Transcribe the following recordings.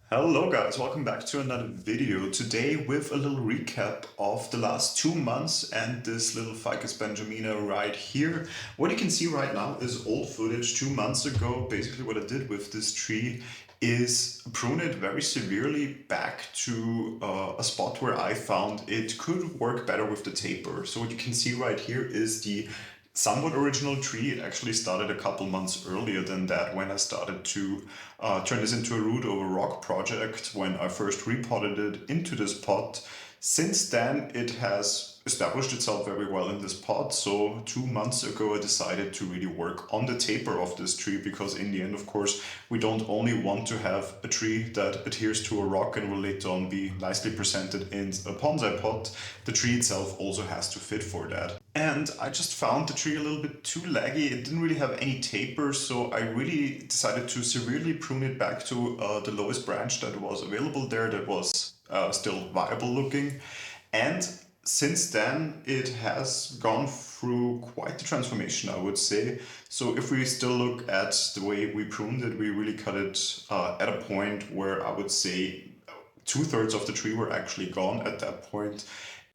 Hello guys, welcome back to another video. Today with a little recap of the last 2 months and this little Ficus Benjamina right here. What you can see right now is old footage 2 months ago. Basically what I did with this tree is prune it very severely back to a spot where I found it could work better with the taper. So what you can see right here is the somewhat original tree. It actually started a couple months earlier than that when I started to turn this into a root over rock project when I first repotted it into this pot. Since then, it has established itself very well in this pot. So 2 months ago, I decided to really work on the taper of this tree because in the end, of course, we don't only want to have a tree that adheres to a rock and will later on be nicely presented in a bonsai pot. The tree itself also has to fit for that. And I just found the tree a little bit too laggy. It didn't really have any taper, so I really decided to severely prune it back to the lowest branch that was available there that was still viable looking. And since then, it has gone through quite the transformation, I would say. So if we still look at the way we pruned it, we really cut it at a point where I would say 2/3 of the tree were actually gone at that point.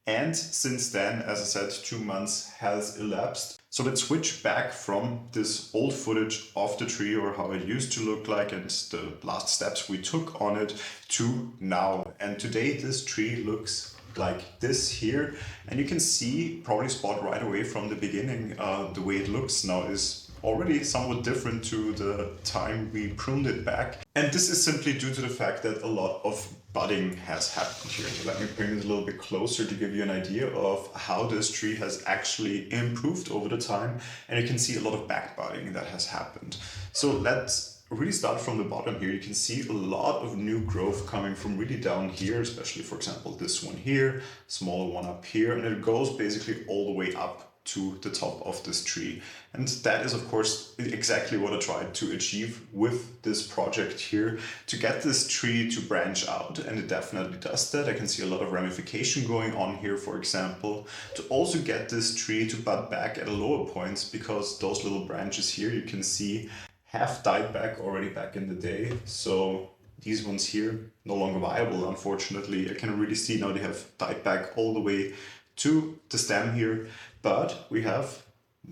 And since then, as I said, 2 months has elapsed. So let's switch back from this old footage of the tree or how it used to look like and the last steps we took on it to now. And today this tree looks like this here. And you can see, probably spot right away from the beginning, the way it looks now is already somewhat different to the time we pruned it back. And this is simply due to the fact that a lot of budding has happened here. So let me bring it a little bit closer to give you an idea of how this tree has actually improved over the time. And you can see a lot of back budding that has happened. So let's really start from the bottom here. You can see a lot of new growth coming from really down here, especially for example this one here, smaller one up here, and it goes basically all the way up to the top of this tree. And that is of course exactly what I tried to achieve with this project here, to get this tree to branch out, and it definitely does that. I can see a lot of ramification going on here, for example, to also get this tree to bud back at a lower points, because those little branches here you can see have died back already back in the day. So these ones here no longer viable, unfortunately. I can really see now they have died back all the way to the stem here, but we have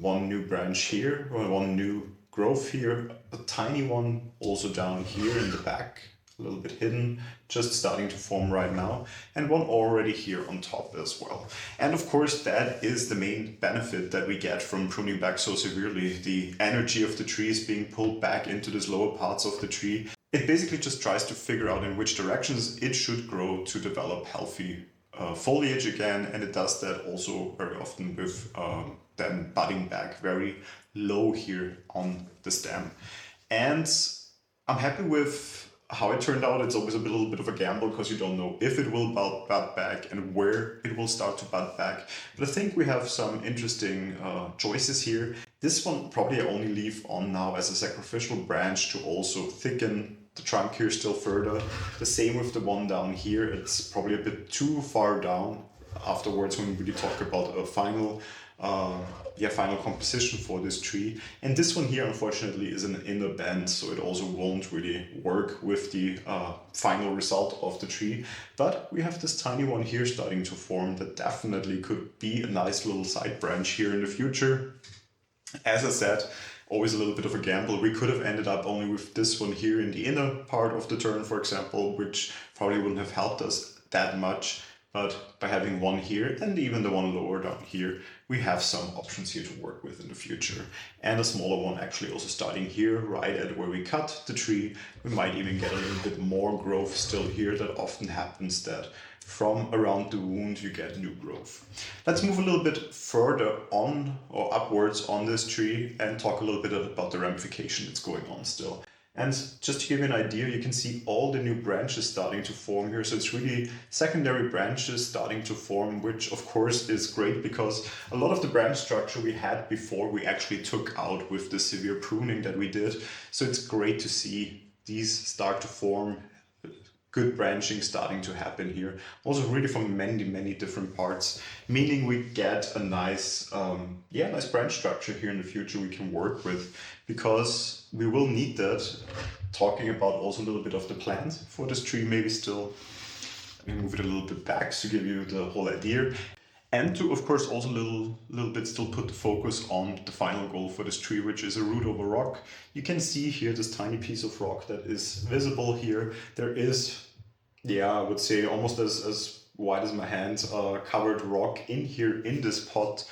one new branch here, or one new growth here, a tiny one also down here in the back, a little bit hidden, just starting to form right now, and one already here on top as well. And of course that is the main benefit that we get from pruning back so severely. The energy of the tree is being pulled back into these lower parts of the tree. It basically just tries to figure out in which directions it should grow to develop healthy foliage again, and it does that also very often with then budding back very low here on the stem. And I'm happy with how it turned out. It's always a little bit of a gamble because you don't know if it will bud back and where it will start to bud back. But I think we have some interesting choices here. This one probably I only leave on now as a sacrificial branch to also thicken the trunk here still further. The same with the one down here. It's probably a bit too far down afterwards when we really talk about a final composition for this tree. And this one here unfortunately is an inner bend, so it also won't really work with the final result of the tree. But we have this tiny one here starting to form that definitely could be a nice little side branch here in the future. As I said, always a little bit of a gamble. We could have ended up only with this one here in the inner part of the turn, for example, which probably wouldn't have helped us that much. But by having one here and even the one lower down here, we have some options here to work with in the future. And a smaller one actually also starting here, right at where we cut the tree. We might even get a little bit more growth still here. That often happens that from around the wound you get new growth. Let's move a little bit further on or upwards on this tree and talk a little bit about the ramification that's going on still. And just to give you an idea, you can see all the new branches starting to form here. So it's really secondary branches starting to form, which of course is great because a lot of the branch structure we had before we actually took out with the severe pruning that we did. So it's great to see these start to form, good branching starting to happen here. Also really from many different parts, meaning we get a nice branch structure here in the future we can work with, because we will need that talking about also a little bit of the plans for this tree, maybe still. Let me move it a little bit back to give you the whole idea. And to, of course, also a little bit still put the focus on the final goal for this tree, which is a root over rock. You can see here this tiny piece of rock that is visible here. There is, yeah, I would say almost as wide as my hand, covered rock in here in this pot.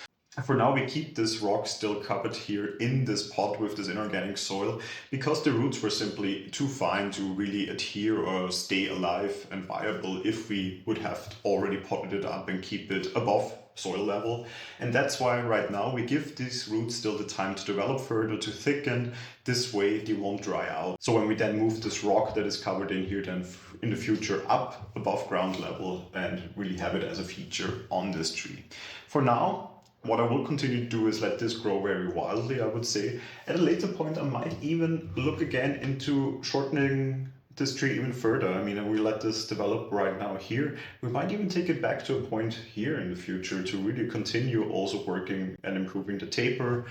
For now, we keep this rock still covered here in this pot with this inorganic soil because the roots were simply too fine to really adhere or stay alive and viable if we would have already potted it up and keep it above soil level. And that's why right now we give these roots still the time to develop further, to thicken. This way they won't dry out. So when we then move this rock that is covered in here then in the future up above ground level and really have it as a feature on this tree. For now, what I will continue to do is let this grow very wildly, I would say. At a later point, I might even look again into shortening this tree even further. I mean, we let this develop right now here. We might even take it back to a point here in the future to really continue also working and improving the taper.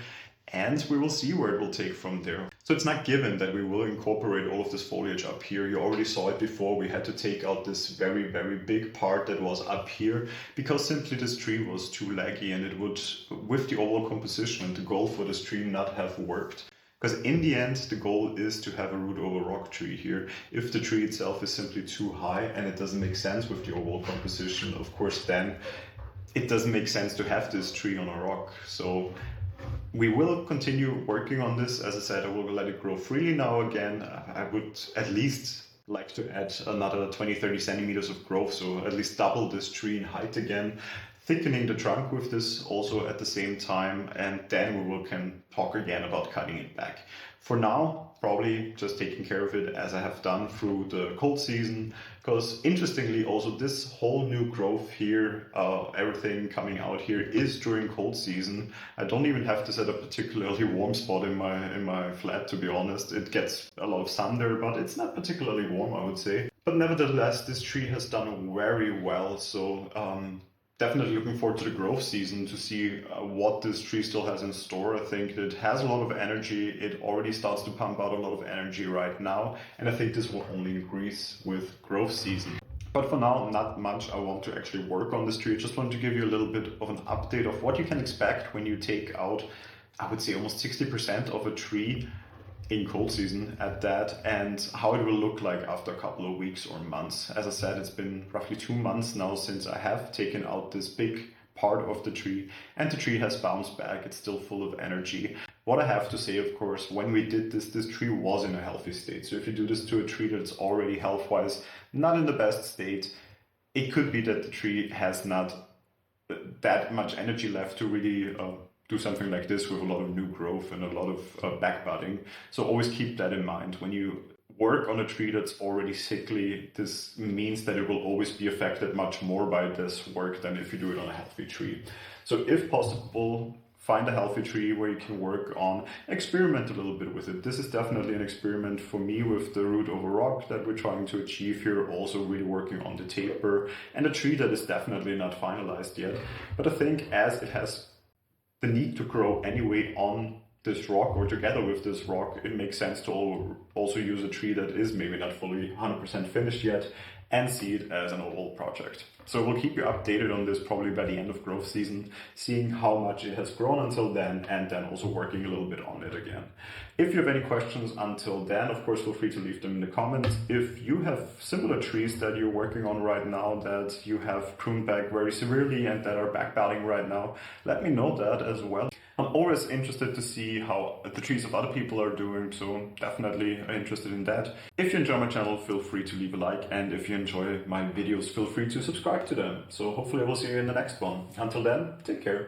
And we will see where it will take from there. So it's not given that we will incorporate all of this foliage up here. You already saw it before. We had to take out this very, very big part that was up here because simply this tree was too laggy and it would, with the overall composition and the goal for this tree, not have worked. Because in the end, the goal is to have a root over rock tree here. If the tree itself is simply too high and it doesn't make sense with the overall composition, of course, then it doesn't make sense to have this tree on a rock. So we will continue working on this. As I said, I will let it grow freely now again. I would at least like to add another 20-30 centimeters of growth, so at least double this tree in height again, thickening the trunk with this also at the same time, and then we can talk again about cutting it back. For now, probably just taking care of it as I have done through the cold season, because interestingly also this whole new growth here, everything coming out here is during cold season. I don't even have this at a particularly warm spot in my flat, to be honest. It gets a lot of sun there, but it's not particularly warm, I would say. But nevertheless, this tree has done very well, so definitely looking forward to the growth season to see what this tree still has in store. I think it has a lot of energy. It already starts to pump out a lot of energy right now, and I think this will only increase with growth season. But for now, not much I want to actually work on this tree. I just want to give you a little bit of an update of what you can expect when you take out, I would say almost 60% of a tree in cold season at that, and how it will look like after a couple of weeks or months. As I said, it's been roughly 2 months now since I have taken out this big part of the tree, and the tree has bounced back. It's still full of energy. What I have to say, of course, when we did this tree was in a healthy state. So if you do this to a tree that's already health-wise not in the best state, it could be that the tree has not that much energy left to really do something like this with a lot of new growth and a lot of back budding. So always keep that in mind. When you work on a tree that's already sickly, this means that it will always be affected much more by this work than if you do it on a healthy tree. So if possible, find a healthy tree where you can work on, experiment a little bit with it. This is definitely an experiment for me with the root over rock that we're trying to achieve here, also really working on the taper, and a tree that is definitely not finalized yet. But I think as it has the need to grow anyway on this rock or together with this rock, it makes sense to also use a tree that is maybe not fully 100% finished yet and see it as an overall project. So we'll keep you updated on this probably by the end of growth season, seeing how much it has grown until then, and then also working a little bit on it again. If you have any questions until then, of course, feel free to leave them in the comments. If you have similar trees that you're working on right now that you have pruned back very severely and that are back budding right now, let me know that as well. I'm always interested to see how the trees of other people are doing, so definitely interested in that. If you enjoy my channel, feel free to leave a like, and if you enjoy my videos, feel free to subscribe to them. So hopefully I will see you in the next one. Until then, take care.